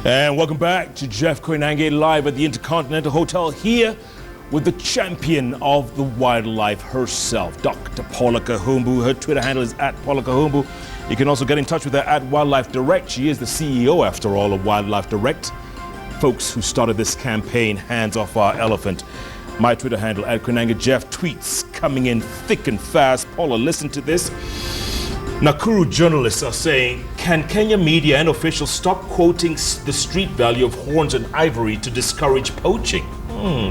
And welcome back to Jeff Koinange live at the Intercontinental Hotel here with the champion of the wildlife herself, Dr. Paula Kahumbu. Her Twitter handle is @Paula Kahumbu. You can also get in touch with her at Wildlife Direct. She is the CEO, after all, of Wildlife Direct. Folks who started this campaign, Hands Off Our Elephant. My Twitter handle @Koinange Jeff. Tweets coming in thick and fast. Paula, listen to this. Nakuru journalists are saying, can Kenya media and officials stop quoting the street value of horns and ivory to discourage poaching?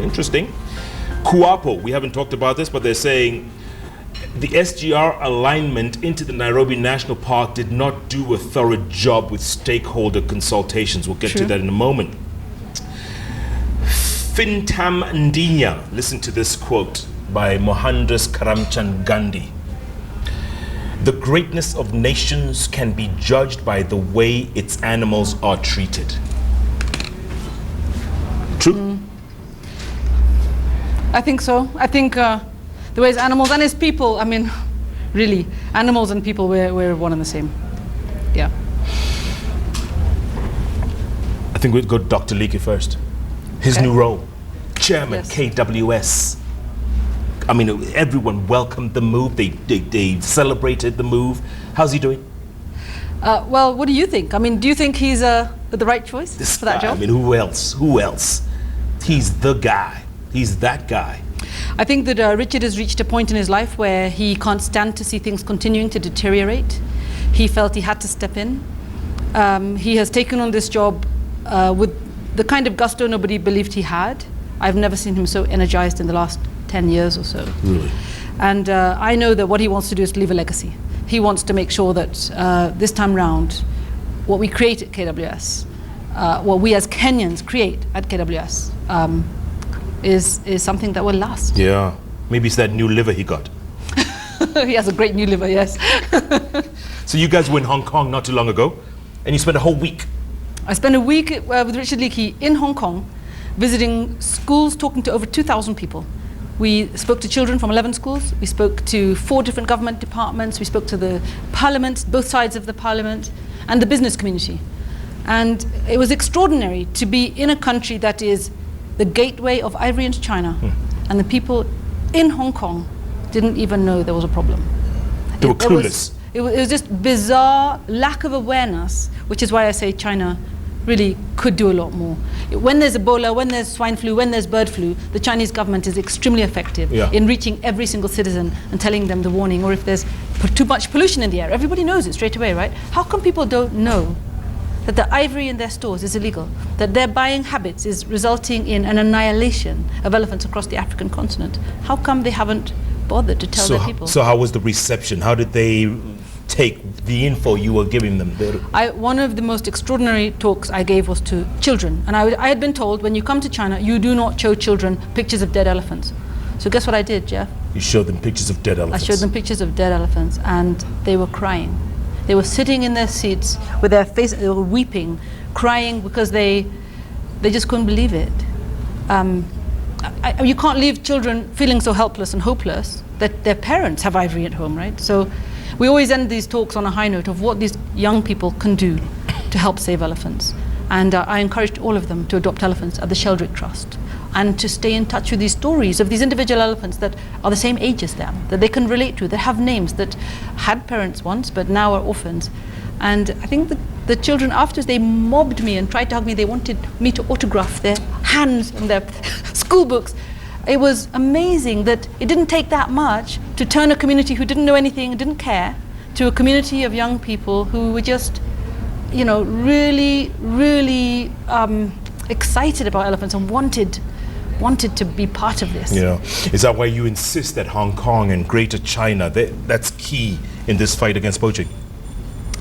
Interesting. Kuapo, we haven't talked about this, but they're saying the SGR alignment into the Nairobi National Park did not do a thorough job with stakeholder consultations. We'll get to that in a moment. Fintam Ndinya, listen to this quote by Mohandas Karamchand Gandhi. The greatness of nations can be judged by the way its animals are treated. True? I think so. I think the way its animals and its people, I mean, really, animals and people, we're one and the same. Yeah. I think we'd go to Dr. Leakey first. His new role, Chairman, yes. KWS. I mean, everyone welcomed the move. They celebrated the move. How's he doing? Well, what do you think? I mean, do you think he's the right choice for that job? I mean, who else? Who else? He's the guy. He's that guy. I think that Richard has reached a point in his life where he can't stand to see things continuing to deteriorate. He felt he had to step in. He has taken on this job with the kind of gusto nobody believed he had. I've never seen him so energized in the last 10 years or so. Really? And I know that what he wants to do is to leave a legacy. He wants to make sure that this time round, what we create at KWS, what we as Kenyans create at KWS, is something that will last. Yeah. Maybe it's that new liver he got. He has a great new liver, yes. So you guys were in Hong Kong not too long ago, and you spent a whole week. I spent a week with Richard Leakey in Hong Kong, visiting schools, talking to over 2,000 people. We spoke to children from 11 schools. We spoke to 4 different government departments. We spoke to the parliament, both sides of the parliament, and the business community. And it was extraordinary to be in a country that is the gateway of ivory into China. And the people in Hong Kong didn't even know there was a problem. They were clueless. It was just bizarre lack of awareness, which is why I say China really could do a lot more. When there's Ebola, when there's swine flu, when there's bird flu, the Chinese government is extremely effective in reaching every single citizen and telling them the warning. Or if there's too much pollution in the air, everybody knows it straight away, right? How come people don't know that the ivory in their stores is illegal, that their buying habits is resulting in an annihilation of elephants across the African continent? How come they haven't bothered to tell their people? So how was the reception? How did they take the info you were giving them? One of the most extraordinary talks I gave was to children. And I had been told, when you come to China, you do not show children pictures of dead elephants. So guess what I did, Jeff? You showed them pictures of dead elephants. I showed them pictures of dead elephants, and they were crying. They were sitting in their seats with their face, they were weeping, crying because they just couldn't believe it. You can't leave children feeling so helpless and hopeless that their parents have ivory at home, right? So we always end these talks on a high note of what these young people can do to help save elephants. And I encouraged all of them to adopt elephants at the Sheldrick Trust and to stay in touch with these stories of these individual elephants that are the same age as them, that they can relate to, that have names, that had parents once but now are orphans. And I think the children, after they mobbed me and tried to hug me, they wanted me to autograph their hands and their school books. It was amazing that it didn't take that much to turn a community who didn't know anything, didn't care, to a community of young people who were just, you know, really, really excited about elephants and wanted to be part of this. Yeah. Is that why you insist that Hong Kong and Greater China, that's key in this fight against poaching?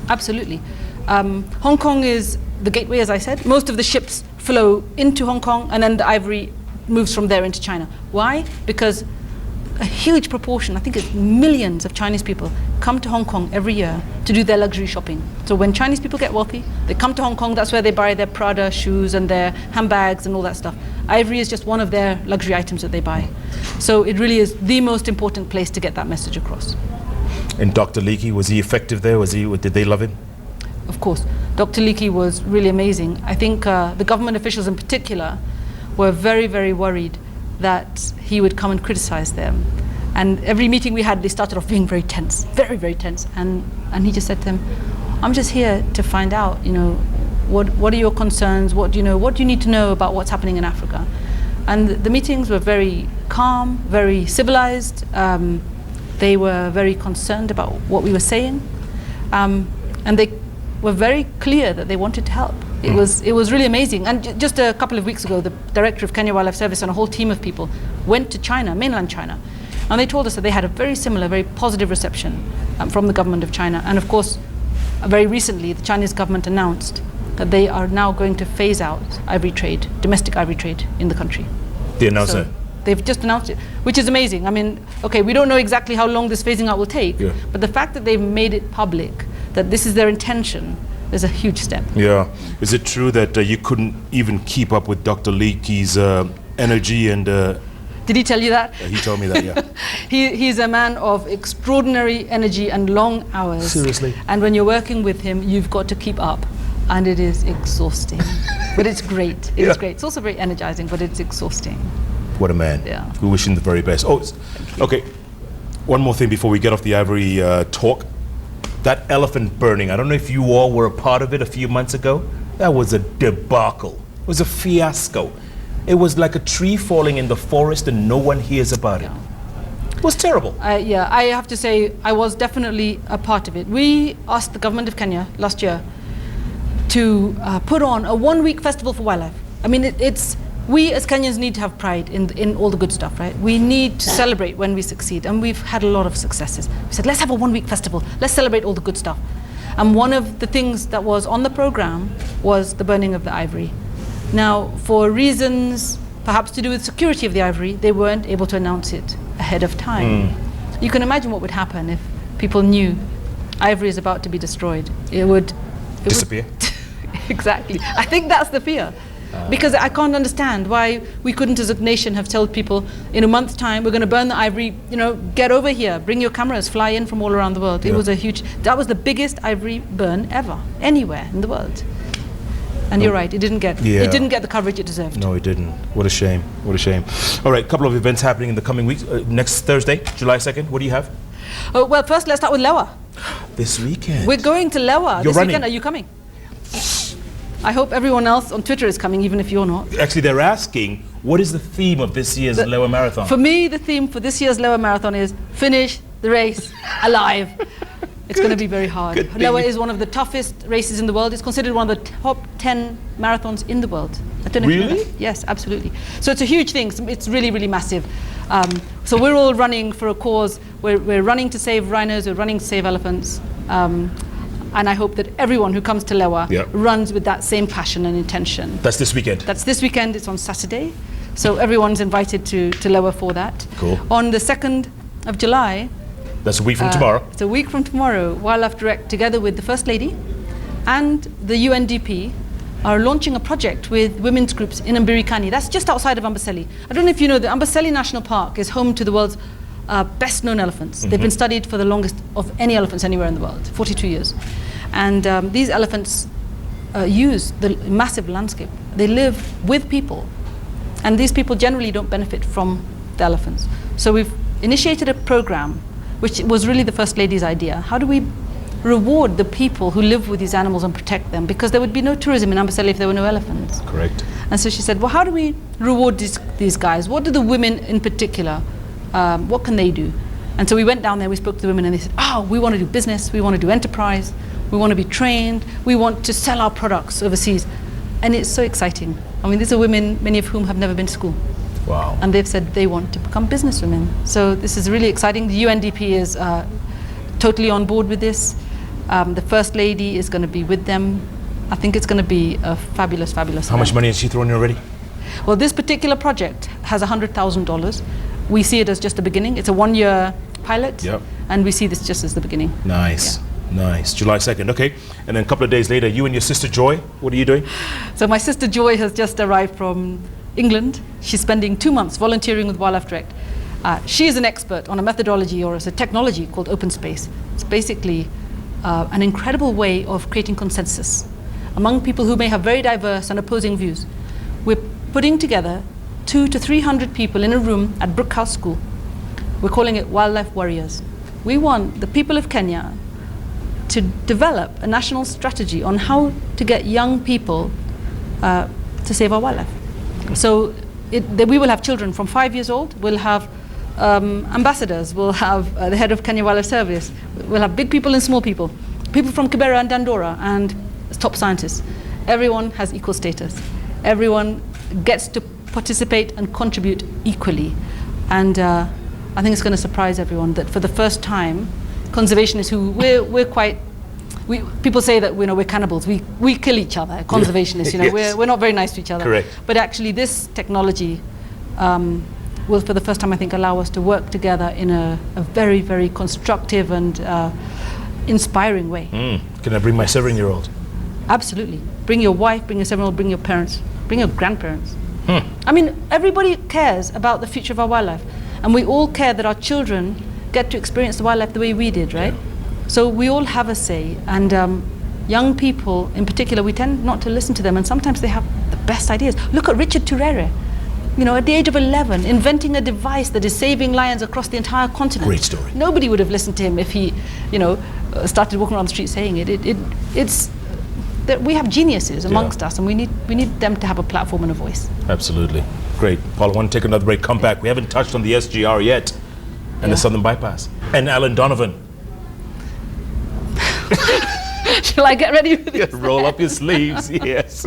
Absolutely. Hong Kong is the gateway, as I said. Most of the ships flow into Hong Kong, and then the ivory moves from there into China. Why? Because a huge proportion, I think it's millions of Chinese people, come to Hong Kong every year to do their luxury shopping. So when Chinese people get wealthy, they come to Hong Kong, that's where they buy their Prada shoes and their handbags and all that stuff. Ivory is just one of their luxury items that they buy. So it really is the most important place to get that message across. And Dr. Leakey, was he effective there? Did they love him? Of course. Dr. Leakey was really amazing. I think the government officials in particular were very, very worried that he would come and criticize them. And every meeting we had, they started off being very tense, very, very tense. And he just said to them, I'm just here to find out, what are your concerns? What do you need to know about what's happening in Africa? And the meetings were very calm, very civilized. They were very concerned about what we were saying. And they were very clear that they wanted to help. It was really amazing. And just a couple of weeks ago, the director of Kenya Wildlife Service and a whole team of people went to China, mainland China, and they told us that they had a very similar, very positive reception from the government of China. And of course, very recently, the Chinese government announced that they are now going to phase out ivory trade, domestic ivory trade in the country. They announced So that? they've just announced it, which is amazing. I mean, okay, we don't know exactly how long this phasing out will take, but the fact that they've made it public, that this is their intention, is a huge step. Yeah. Is it true that you couldn't even keep up with Dr. Leakey's energy and... Did he tell you that? He told me that, yeah. He's a man of extraordinary energy and long hours. Seriously? And when you're working with him, you've got to keep up. And it is exhausting. But it's great. It is great. It's also very energizing, but it's exhausting. What a man. Yeah. We wish him the very best. Oh, okay. One more thing before we get off the ivory talk. That elephant burning, I don't know if you all were a part of it a few months ago. That was a debacle. It was a fiasco. It was like a tree falling in the forest and no one hears about it. It was terrible. Yeah, I have to say I was definitely a part of it. We asked the government of Kenya last year to put on a one-week festival for wildlife. I mean, we as Kenyans need to have pride in all the good stuff, right? We need to celebrate when we succeed, and we've had a lot of successes. We said, let's have a one-week festival. Let's celebrate all the good stuff. And one of the things that was on the program was the burning of the ivory. Now, for reasons perhaps to do with security of the ivory, they weren't able to announce it ahead of time. You can imagine what would happen if people knew ivory is about to be destroyed. It would disappear. Exactly. I think that's the fear. Because I can't understand why we couldn't as a nation have told people in a month's time we're going to burn the ivory, get over here, bring your cameras, fly in from all around the world. It was that was the biggest ivory burn ever, anywhere in the world. And you're right, it didn't get the coverage it deserved. No, it didn't. What a shame. What a shame. All right, a couple of events happening in the coming weeks. Next Thursday, July 2nd, what do you have? Oh, well, first let's start with Lewa. This weekend. We're going to Lewa You're this running. weekend. Are you coming? I hope everyone else on Twitter is coming, even if you're not. Actually, they're asking, what is the theme of this year's Lewa Marathon? For me, the theme for this year's Lewa Marathon is finish the race alive. It's going to be very hard. Lewa is one of the toughest races in the world. It's considered one of the top 10 marathons in the world. I don't know if you know that. Yes, absolutely. So it's a huge thing. It's really, really massive. So we're all running for a cause. We're running to save rhinos. We're running to save elephants. And I hope that everyone who comes to Lewa runs with that same passion and intention. That's this weekend? That's this weekend. It's on Saturday. So everyone's invited to Lewa for that. Cool. On the 2nd of July, that's a week from tomorrow. It's a week from tomorrow. Wildlife Direct, together with the First Lady and the UNDP, are launching a project with women's groups in Mbirikani. That's just outside of Amboseli. I don't know if you know, the Amboseli National Park is home to the world's best known elephants. They've been studied for the longest of any elephants anywhere in the world, 42 years. And these elephants use the massive landscape. They live with people. And these people generally don't benefit from the elephants. So we've initiated a program, which was really the First Lady's idea. How do we reward the people who live with these animals and protect them? Because there would be no tourism in Amboseli if there were no elephants. Correct. And so she said, well, how do we reward these guys? What do the women in particular, what can they do? And so we went down there, we spoke to the women, and they said, we want to do business, we want to do enterprise, we want to be trained, we want to sell our products overseas. And it's so exciting. I mean, these are women, many of whom have never been to school. Wow. And they've said they want to become businesswomen. So this is really exciting. The UNDP is totally on board with this. The First Lady is going to be with them. I think it's going to be a fabulous, fabulous How event. much money has she thrown in already? Well, this particular project has $100,000. We see it as just the beginning. It's a one-year pilot, and we see this just as the beginning. Nice. Nice. July 2nd, okay. And then a couple of days later, you and your sister Joy, what are you doing? So my sister Joy has just arrived from England. She's spending 2 months volunteering with Wildlife Direct. She is an expert on a methodology or as a technology called open space. It's basically an incredible way of creating consensus. among people who may have very diverse and opposing views. We're putting together 200 to 300 people in a room at Brookhouse School. We're calling it Wildlife Warriors. We want the people of Kenya to develop a national strategy on how to get young people to save our wildlife. So we will have children from 5 years old, we'll have ambassadors, we'll have the head of Kenya Wildlife Service, we'll have big people and small people, people from Kibera and Dandora, and top scientists. Everyone has equal status. Everyone gets to participate and contribute equally. And I think it's going to surprise everyone that for the first time, conservationists who people say that we're cannibals. We kill each other. Conservationists, Yes. we're not very nice to each other. Correct. But actually, this technology will, for the first time, I think, allow us to work together in a very, very constructive and inspiring way. Can I bring my 7-year-old? Absolutely. Bring your wife. Bring your 7-year-old. Bring your parents. Bring your grandparents. I mean, everybody cares about the future of our wildlife, and we all care that our children get to experience the wildlife the way we did, right? Yeah. So we all have a say, and young people in particular, we tend not to listen to them, and sometimes they have the best ideas. Look at Richard Turere, at the age of 11, inventing a device that is saving lions across the entire continent. Great story. Nobody would have listened to him if he, started walking around the street saying it. It's that we have geniuses amongst us, and we need them to have a platform and a voice. Absolutely. Great. Paul, I want to take another break. Come back. We haven't touched on the SGR yet, and the Southern Bypass, and Alan Donovan. Shall I get ready with this? Roll up your sleeves, yes.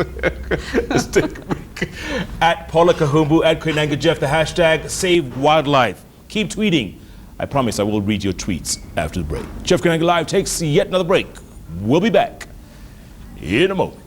Let's take a break. At Paula Kahumbu, at Koinange Jeff, the hashtag Save Wildlife. Keep tweeting. I promise I will read your tweets after the break. Jeff Koinange Live takes yet another break. We'll be back in a moment.